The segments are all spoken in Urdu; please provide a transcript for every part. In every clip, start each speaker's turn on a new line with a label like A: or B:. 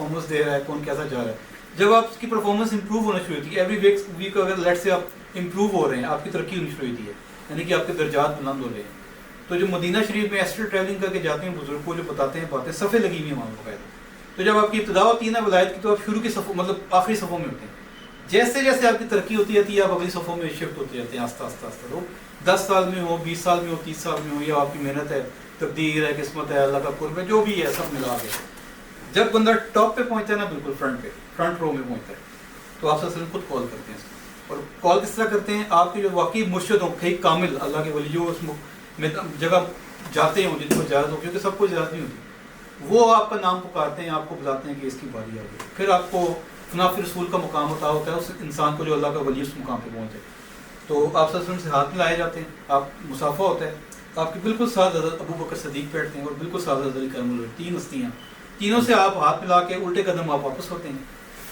A: پرفارمنس دے رہا ہے, کون کیسا جا رہا ہے. جب آپ کی پرفارمنس امپروو ہونا شروع ہوتی ہے, ایوری ویک اگر لیٹ سے آپ امپروو ہو رہے ہیں, آپ کی ترقی ہونی شروع ہوتی ہے, یعنی کہ آپ کے درجات بلند ہو رہے ہیں. تو جو مدینہ شریف میں ایسٹرل ٹریولنگ کر کے جاتے ہیں بزرگ کو جو بتاتے ہیں باتیں, صفحے لگی ہوئی ہیں وہاں باقاعدہ. تو جب آپ کی ابتدا ہوتی ہے نا ولایت کی, تو آپ شروع کے صفوں مطلب آخری صفوں میں ہوتے ہیں. جیسے جیسے آپ کی ترقی ہوتی جاتی ہے آپ اگلی صفوں میں شفٹ ہوتے جاتے ہیں آہستہ آہستہ آہستہ. تو 10 سال میں ہو, 20 سال میں ہو, 30 سال میں ہو, یا آپ کی محنت ہے, تقدیر ہے, قسمت ہے, اللہ کا قرب ہے, جو بھی ہے سب ملا کے جب بندہ ٹاپ پہ پہنچتا ہے نا, بالکل فرنٹ رو میں پہنچتا ہے, تو آپ سے خود کال کرتے ہیں. اور کال کس طرح کرتے ہیں, آپ کے جو واقعی مرشد ہوں, کئی کامل اللہ کے ولی جو اس جگہ جاتے ہیں جن کو اجازت ہو, کیونکہ سب کو اجازت نہیں ہوتی, وہ آپ کا نام پکارتے ہیں, آپ کو بلاتے ہیں کہ اس کی باری آ گئی. پھر آپ کو فناف رسول کا مقام ہوتا ہے اس انسان کو جو اللہ کا ولی اس مقام پہ پہنچے. تو آپ صلی اللہ علیہ وسلم سے ہاتھ ملائے جاتے ہیں, آپ مصافہ ہوتا ہے, آپ کے بالکل ساتھ حضرت ابو بکر صدیق بیٹھتے ہیں اور بالکل ساتھ حضرت علی کرم اللہ, 3 ہستیاں, تینوں سے آپ ہاتھ ملا کے الٹے قدم آپ واپس ہوتے ہیں.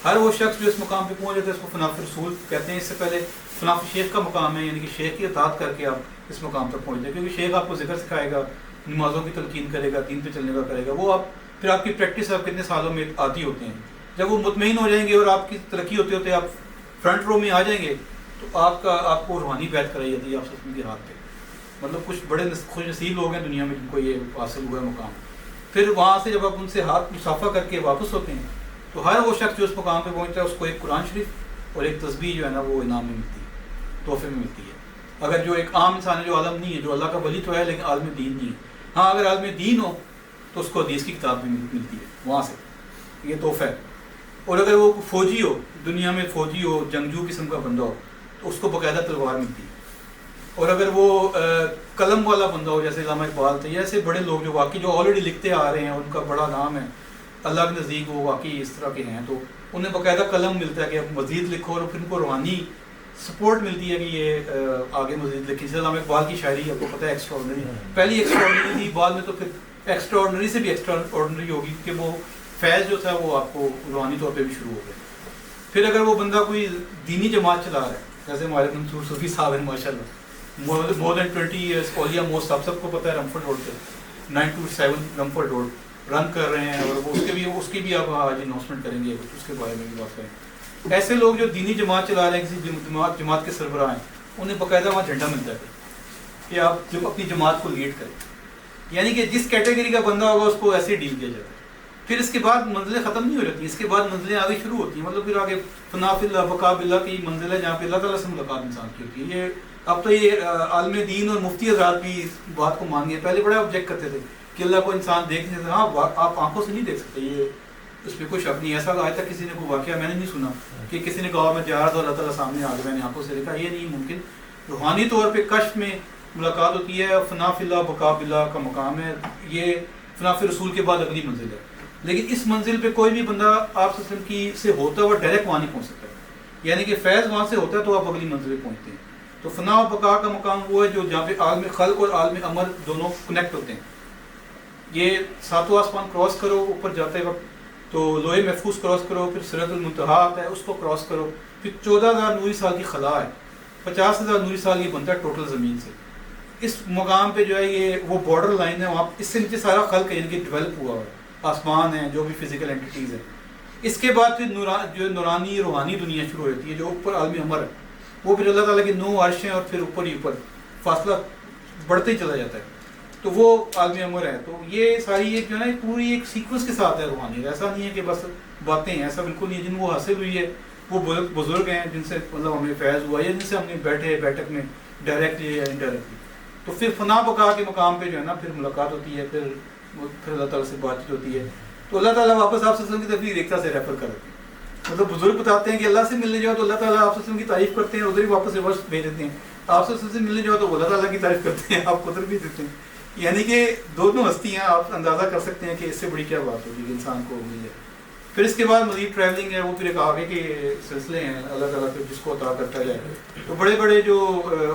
A: ہر وہ شخص جو اس مقام پہ پہنچ جاتا ہے اس کو فناف رسول کہتے ہیں. اس سے پہلے فناف شیخ کا مقام ہے, یعنی کہ شیخ کی اطاعت کر کے آپ اس مقام تک پہنچ جائیں, کیونکہ شیخ آپ کو ذکر سکھائے گا, نمازوں کی تلقین کرے گا, دین پہ چلنے کا کرے گا. وہ آپ پھر آپ کی پریکٹس آپ کتنے سالوں میں عادی ہوتے ہیں. جب وہ مطمئن ہو جائیں گے اور آپ کی ترقی ہوتے ہوتے آپ فرنٹ رو میں آ جائیں گے, تو آپ کو روحانی بیعت کرائی جاتی ہے آپ سے کے ہاتھ پہ. مطلب کچھ بڑے خوش نصیب لوگ ہیں دنیا میں جن کو یہ حاصل ہوا ہے مقام. پھر وہاں سے جب آپ ان سے ہاتھ مصافہ کر کے واپس ہوتے ہیں, تو ہر وہ شخص جو اس مقام پہ پہنچتا ہے اس کو ایک قرآن شریف اور ایک تسبیح جو ہے نا وہ انعام میں ملتی ہے, تحفے میں ملتی ہے. اگر جو ایک عام انسان ہے جو عالم نہیں ہے, جو اللہ کا ولی تو ہے لیکن عالم دین نہیں ہے, ہاں اگر عالم دین ہو تو اس کو حدیث کی کتاب بھی ملتی ہے وہاں سے, یہ تحفہ ہے. اور اگر وہ فوجی ہو, دنیا میں فوجی ہو, جنگجو قسم کا بندہ ہو, تو اس کو باقاعدہ تلوار ملتی ہے. اور اگر وہ قلم والا بندہ ہو, جیسے علامہ اقبال تھے, ایسے بڑے لوگ جو واقعی جو آلریڈی لکھتے آ رہے ہیں, ان کا بڑا نام ہے اللہ کے نزدیک, وہ واقعی اس طرح کے ہیں, تو انہیں باقاعدہ قلم ملتا ہے کہ اب مزید لکھو, اور پھر ان کو روحانی سپورٹ ملتی ہے کہ یہ آگے مزید لکھیں. جیسے علامہ اقبال کی شاعری آپ کو پتہ ہے ایکسٹراڈنری, پہلی ایکسٹراڈنری تھی, بعد میں تو پھر ایکسٹراڈنری سے بھی ایکسٹراڈنری ہوگی, کہ وہ فیض جو تھا وہ آپ کو روحانی طور پہ بھی شروع ہو گیا. پھر اگر وہ بندہ کوئی دینی جماعت چلا رہا ہے, جیسے ہمارے منصور صوفی صاحب ہیں ماشاء اللہ, مور دین 20 ایئرس اولیاء موسٹ, آپ سب کو پتہ ہے رمفورڈ روڈ پہ 927 رمفورڈ روڈ رن کر رہے ہیں, اور وہ اس کی بھی آپ آج اناؤنسمنٹ کریں گے, اس کے بارے میں بھی بات کریں. ایسے لوگ جو دینی جماعت چلا رہے ہیں, کسی جماعت کے سربراہ ہیں, انہیں باقاعدہ وہاں جھنڈا ملتا ہے کہ آپ جب اپنی جماعت کو لیڈ کریں, یعنی کہ جس کیٹیگری کا بندہ ہوگا اس کو ایسے ڈیل کیا جاتا ہے. پھر اس کے بعد منزلیں ختم نہیں ہو جاتی, اس کے بعد منزلیں آگے شروع ہوتی ہیں. مطلب پھر آگے فناف اللہ بقا باللہ کی منزل ہے, جہاں پہ اللہ تعالیٰ سے ملاقات انسان کی ہوتی ہے. یہ اب تو یہ عالم دین اور مفتی حضرات بھی اس بات کو مان گئے. پہلے بڑے آبجیکٹ کرتے تھے کہ اللہ کو انسان دیکھ نہیں سکتا. ہاں آپ آنکھوں سے نہیں دیکھ سکتے, یہ اس پہ کوئی شک نہیں. ایسا آج تک کسی نے کوئی واقعہ میں نے نہیں سنا کہ کسی نے کہا میں جا رہا تھا اللہ تعالیٰ سامنے آ گیا, میں نے آنکھوں سے دیکھا. یہ نہیں ممکن. روحانی طور پہ کشف میں ملاقات ہوتی ہے. فناف اللہ بقا باللہ کا مقام ہے, یہ فناف رسول کے بعد اگلی منزل ہے. لیکن اس منزل پہ کوئی بھی بندہ آپ کی سے ہوتا ہے وہ ڈائریکٹ وہاں نہیں پہنچ سکتا ہے, یعنی کہ فیض وہاں سے ہوتا ہے تو آپ اگلی منزل پہ پہنچتے ہیں. تو فنا و بقا کا مقام وہ ہے جو جہاں پہ عالم خلق اور عالم امر دونوں کنیکٹ ہوتے ہیں. یہ 7واں آسمان کراس کرو اوپر جاتے وقت, تو لوہے محفوظ کراس کرو, پھر سدرۃ المنتہا آتا ہے اس کو کراس کرو, پھر 14,000 نوری سال کی خلا ہے, 50,000 نوری سال یہ بنتا ہے ٹوٹل زمین سے. اس مقام پہ جو ہے یہ وہ بارڈر لائن ہے, وہاں اس سے نیچے سارا خلق ہے, یعنی کہ ڈیولپ ہوا ہے, آسمان ہیں, جو بھی فزیکل اینٹیز ہیں. اس کے بعد پھر جو نورانی روحانی دنیا شروع ہوتی ہے, جو اوپر عالم امر ہے, وہ پھر اللہ تعالیٰ کے 9 عرش ہیں, اور پھر اوپر ہی اوپر فاصلہ بڑھتے ہی چلا جاتا ہے, تو وہ عالم امر ہے. تو یہ ساری ایک جو ہے نا پوری ایک سیکوینس کے ساتھ ہے روحانی. ایسا نہیں ہے کہ بس باتیں ہیں, ایسا بالکل نہیں ہے. جن کو حاصل ہوئی ہے وہ بزرگ ہیں جن سے مطلب ہمیں فیض ہوا, یا جن سے ہم نے بیٹھے بیٹھک میں ڈائریکٹلی یا انڈائریکٹلی. تو پھر فنا بقا کے مقام پہ جو ہے نا پھر ملاقات ہوتی ہے, پھر اللہ تعالیٰ سے بات چیت ہوتی ہے. تو اللہ تعالیٰ واپس آپ وسلم کی طرف ایک طرح سے ریفر کر دیتے ہیں. مطلب بزرگ بتاتے ہیں کہ اللہ سے ملنے جاؤ تو اللہ تعالیٰ آپ وسلم کی تعریف کرتے ہیں, ادھر ہی واپس ریورس بھیج دیتے ہیں. آپ وسلم سے ملنے جاؤ تو اللہ تعالیٰ کی تعریف کرتے ہیں, آپ ادھر بھی دیتے ہیں. یعنی کہ دونوں ہستیاں آپ اندازہ کر سکتے ہیں کہ اس سے بڑی کیا بات ہوگی کہ انسان کو مل جائے. پھر اس کے بعد مزید ٹریولنگ ہے, وہ پھر ایک آگے کے سلسلے ہیں اللہ تعالیٰ پھر جس کو عطا کرتا جائے. تو بڑے بڑے جو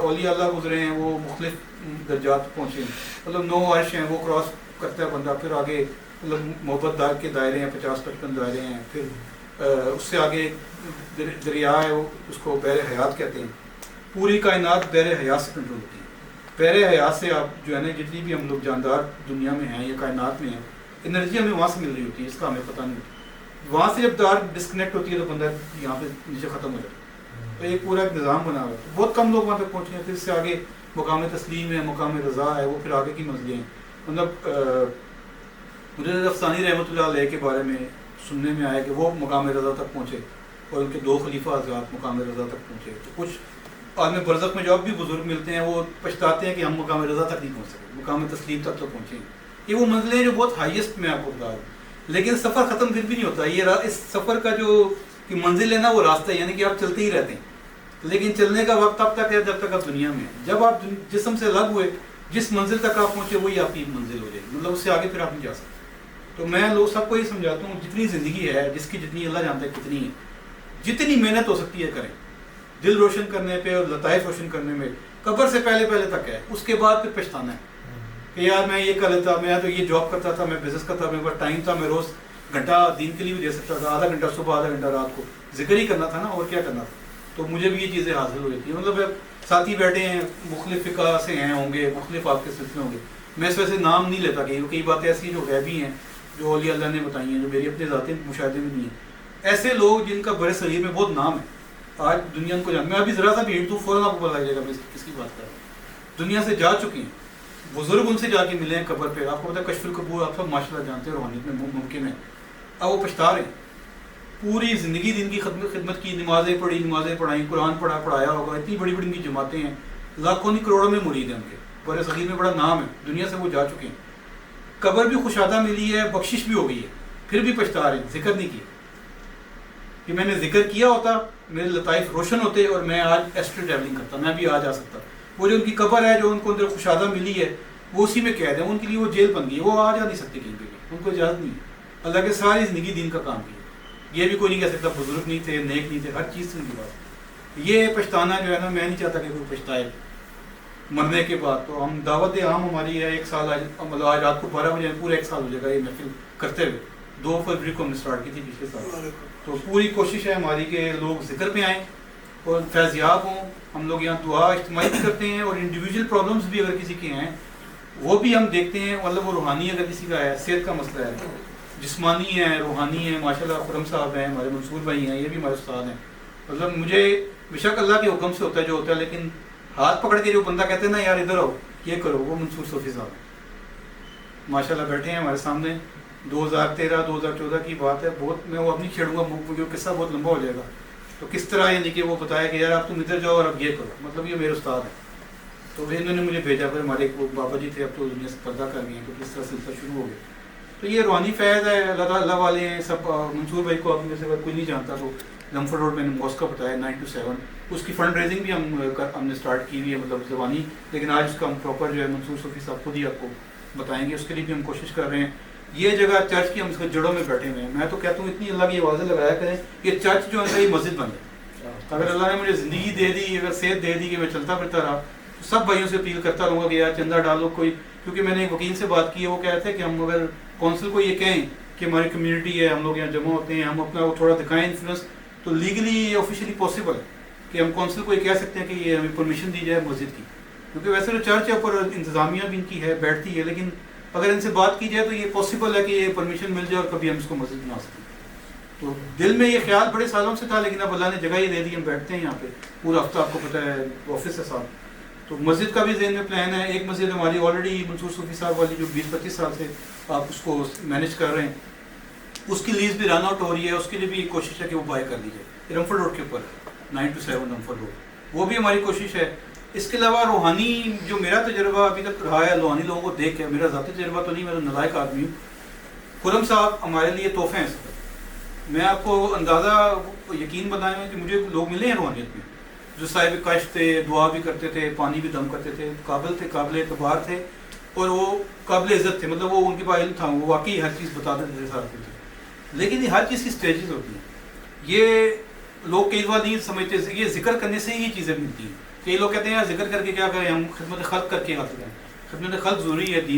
A: اولیاء اللہ گزرے ہیں وہ مختلف درجات پہنچے ہیں. مطلب 9 عرش ہیں, وہ کراس کرتا ہے بندہ. پھر آگے مطلب محبت دار کے دائرے ہیں, 50-55 دائرے ہیں. پھر اس سے آگے دریا ہے, وہ اس کو بحر حیات کہتے ہیں. پوری کائنات بحر حیات سے کنٹرول ہوتی ہے. بحر حیات سے آپ جو ہے نا جتنی بھی ہم لوگ جاندار دنیا میں ہیں یا کائنات میں ہیں, انرجی ہمیں وہاں سے مل رہی ہوتی ہے, اس کا ہمیں پتہ نہیں ہوتا. وہاں سے جب تار ڈسکنیکٹ ہوتی ہے تو بندہ یہاں پہ نیچے ختم ہو جاتا ہے. تو ایک پورا ایک نظام بنا ہوا ہے. بہت کم لوگ وہاں تک پہنچے ہیں. پھر اس سے آگے مقام تسلیم ہے, مقام رضا ہے, وہ پھر آگے کی منزلیں ہیں. مطلب مجھے افسانی رحمۃ اللہ علیہ کے بارے میں سننے میں آیا کہ وہ مقام رضا تک پہنچے اور ان کے 2 خلیفہ حضرات مقام رضا تک پہنچے. تو کچھ عالم برزخ میں جو اب بھی بزرگ ملتے ہیں وہ پچھتاتے ہیں کہ ہم مقام رضا تک نہیں پہنچ سکے, مقام تسلیم تک تو پہنچے ہیں. یہ وہ منزلیں جو بہت ہائیسٹ میں آپ کو بتا رہا ہوں. لیکن سفر ختم پھر بھی نہیں ہوتا. یہ اس سفر کا جو کہ منزل ہے نا وہ راستہ ہے, یعنی کہ آپ چلتے ہی رہتے ہیں. لیکن چلنے کا وقت تب تک ہے جب تک آپ دنیا میں ہیں. جب آپ جسم سے الگ ہوئے, جس منزل تک آپ پہنچے وہی آپ کی منزل ہو جائے گی. مطلب اس سے آگے پھر آپ نہیں جا سکتے. تو میں لوگ سب کو یہ سمجھاتا ہوں, جتنی زندگی ہے, جس کی جتنی اللہ جانتا ہے کتنی ہے, جتنی محنت ہو سکتی ہے کریں. دل روشن کرنے پہ اور لطائف روشن کرنے میں قبر سے پہلے تک ہے. اس کے بعد پھر پچھتانا ہے کہ یار میں یہ کر لیتا, میں تو یہ جاب کرتا تھا, میں بزنس کرتا تھا, میرے پاس ٹائم تھا, میں روز گھنٹہ دین کے لیے بھی دے سکتا تھا, آدھا گھنٹہ صبح آدھا گھنٹہ رات کو ذکر ہی کرنا تھا نا, اور کیا کرنا تھا. تو مجھے بھی یہ چیزیں حاصل ہو جاتی ہیں. مطلب ساتھی بیٹھے ہیں مختلف فقہ سے ہیں ہوں گے, مختلف آپ کے سلسلے ہوں گے. میں اس وجہ سے نام نہیں لیتا کہ کئی باتیں ایسی جو غیبی ہیں, جو اولیاء اللہ نے بتائی ہیں, جو میری اپنے ذاتی مشاہدے میں نہیں ہیں. ایسے لوگ جن کا بڑے صغیر میں بہت نام ہے, آج دنیا کو جان, میں ابھی ذرا سا بھی ہنٹ دوں فوراً آپ کو پتہ لگ جائے گا میں کس کی بات کر رہا ہوں. دنیا سے جا چکی ہیں, بزرگ ان سے جا کے ملے ہیں قبر پہ. آپ کو پتہ ہے کشف القبور آپ سب ماشاء اللہ جانتے ہیں, روحانیت میں ممکن ہے. اب وہ پچھتا رہے ہیں. پوری زندگی دن کی خدمت کی, نمازیں پڑھائیں, قرآن پڑھایا ہوگا, اتنی بڑی بڑی ان کی جماعتیں ہیں, لاکھوں نہیں کروڑوں میں مرید ہیں ان کے, بڑے صغیر میں بڑا نام ہے, دنیا سے وہ جا چکے ہیں. قبر بھی خوشادہ ملی ہے, بخشش بھی ہو گئی ہے, پھر بھی پچھتا رہے ہیں, ذکر نہیں کیا. کہ میں نے ذکر کیا ہوتا میرے لطائف روشن ہوتے اور میں آج ایسٹری ٹریولنگ کرتا, میں بھی آ جا سکتا. وہ جو ان کی قبر ہے, جو ان کو اندر خوشادہ ملی ہے, وہ اسی میں قید ہے. ان کے لیے وہ جیل بن گئی ہے, وہ آ جا نہیں سکتے کہیں پہ بھی, ان کو اجازت نہیں ہے. اللہ کے ساری زندگی دین کا کام کیا. یہ بھی کوئی نہیں کہہ سکتا بزرگ نہیں تھے, نیک نہیں تھے, ہر چیز سے ان کی بات. یہ پچھتانا جو ہے نا, میں نہیں چاہتا کہ کوئی پچھتائے مرنے کے بعد. تو ہم دعوت عام ہماری ہے 1 سال, آج رات کو 12 بجے پورا 1 سال ہو جائے گا یہ محفل کرتے ہوئے. 2 فروری کو ہم نے اسٹارٹ کی تھی پچھلے سال. تو پوری کوشش ہے ہماری کہ لوگ ذکر پہ آئیں اور فیض یاب ہوں. ہم لوگ یہاں دعا اجتماعی بھی کرتے ہیں, اور انڈیویجول پرابلمس بھی اگر کسی کے ہیں وہ بھی ہم دیکھتے ہیں. مطلب وہ روحانی اگر کسی کا ہے, صحت کا مسئلہ ہے, جسمانی ہے, روحانی ہے, ماشاء اللہ خرم صاحب ہیں, ہمارے منصور بھائی ہیں, یہ بھی ہمارے استاد ہیں. مطلب مجھے بے شک اللہ کے حکم سے ہوتا ہے جو ہوتا ہے, لیکن ہاتھ پکڑ کے جو بندہ کہتے ہیں نا یار ادھر آؤ یہ کرو, وہ منصور صوفی صاحب ہیں, ماشاء اللہ بیٹھے ہیں ہمارے سامنے. 2013-2014 کی بات ہے. بہت میں وہ اب نہیں چھیڑوں گا, کیونکہ قصہ بہت لمبا ہو جائے گا. تو کس طرح یعنی کہ وہ بتایا کہ یار آپ تم ادھر جاؤ اور اب یہ کرو. مطلب یہ میرے استاد ہیں. تو انہوں نے مجھے بھیجا, پھر ہمارے ایک بابا جی تھے, اب تو دنیا سے پردہ کر گئے ہیں, تو کس طرح سلسلہ شروع ہو گیا. تو یہ روحانی فیض ہے, اللہ والے ہیں سب. منصور بھائی کو آپ میں سے اگر کوئی نہیں جانتا تو لمفر روڈ میں نے ماسک کا بتایا 9 to 7, اس کی فنڈ ریزنگ بھی ہم نے اسٹارٹ کی ہوئی ہے, مطلب زبانی. لیکن آج اس کا ہم پراپر جو ہے منصور صوفی صاحب خود ہی آپ کو بتائیں گے, اس کے لیے بھی ہم کوشش کر رہے ہیں. یہ جگہ چرچ کی ہم اس کے جڑوں میں بیٹھے ہوئے ہیں. میں تو کہتا ہوں اتنی اللہ کی آوازیں لگایا کریں, یہ چرچ جو ہے یہ مسجد بن جائے. اگر اللہ نے مجھے زندگی دے دی, اگر صحت دے دی کہ میں چلتا پھرتا رہا, تو سب بھائیوں سے اپیل کرتا رہوں گا کہ یار چندہ ڈالو کوئی. کیونکہ میں نے ایک وکیل سے بات کی ہے, وہ کہتے ہیں کہ ہم اگر کونسل کو یہ کہیں کہ ہماری کمیونٹی ہے, ہم لوگ یہاں جمع ہوتے ہیں, ہم اپنا وہ تھوڑا دکھائیں انفلوئنس, تو لیگلی آفیشلی پاسبل ہے کہ ہم کونسل کو یہ کہہ سکتے ہیں کہ یہ ہمیں پرمیشن دی جائے مسجد کی. کیونکہ ویسے تو چرچ ہے اوپر انتظامیہ بھی ان کی ہے, بیٹھتی ہے, لیکن اگر ان سے بات کی جائے تو یہ پاسبل ہے کہ یہ پرمیشن مل جائے اور کبھی ہم اس کو مسجد بنا سکیں. تو دل میں یہ خیال بڑے سالوں سے تھا, لیکن اب اللہ نے جگہ یہ دے دی, ہم بیٹھتے ہیں یہاں پہ پورا ہفتہ. آپ کو پتہ ہے آفس ہے صاحب. تو مسجد کا بھی ذہن میں پلان ہے. ایک مسجد ہماری آلریڈی منصور صوفی صاحب والی جو 20-25 سال سے آپ اس کو مینیج کر رہے ہیں, اس کی لیز بھی رن آؤٹ ہو رہی ہے. اس کے لیے بھی کوشش ہے کہ وہ بائی کر دی جائے. رمفورڈ روڈ کے اوپر 9 to 7 رمفورڈ روڈ, وہ بھی ہماری کوشش ہے. اس کے علاوہ روحانی جو میرا تجربہ ابھی تک رہا ہے, روحانی لوگوں کو دیکھ کے, میرا ذاتی تجربہ تو نہیں, میں تو نالائق آدمی ہوں. خرم صاحب ہمارے لیے تحفے ہیں. میں آپ کو اندازہ یقین بتائیں کہ مجھے لوگ ملے ہیں روحانیت میں جو صاحب کشف تھے, دعا بھی کرتے تھے, پانی بھی دم کرتے تھے, قابل تھے, قابل اعتبار تھے, اور وہ قابل عزت تھے. مطلب وہ ان کے پاس علم تھا, وہ واقعی ہر چیز بتاتے تھے سارے تھے. لیکن یہ ہر چیز کی اسٹیجز ہوتی ہیں. یہ لوگ کئی بار نہیں سمجھتے, یہ ذکر کرنے سے ہی یہ چیزیں ملتی ہیں. کئی لوگ کہتے ہیں ذکر کر کے کیا کریں, ہم خدمت خلق کر کے حاصل کریں. خدمت خلق ضروری ہے دین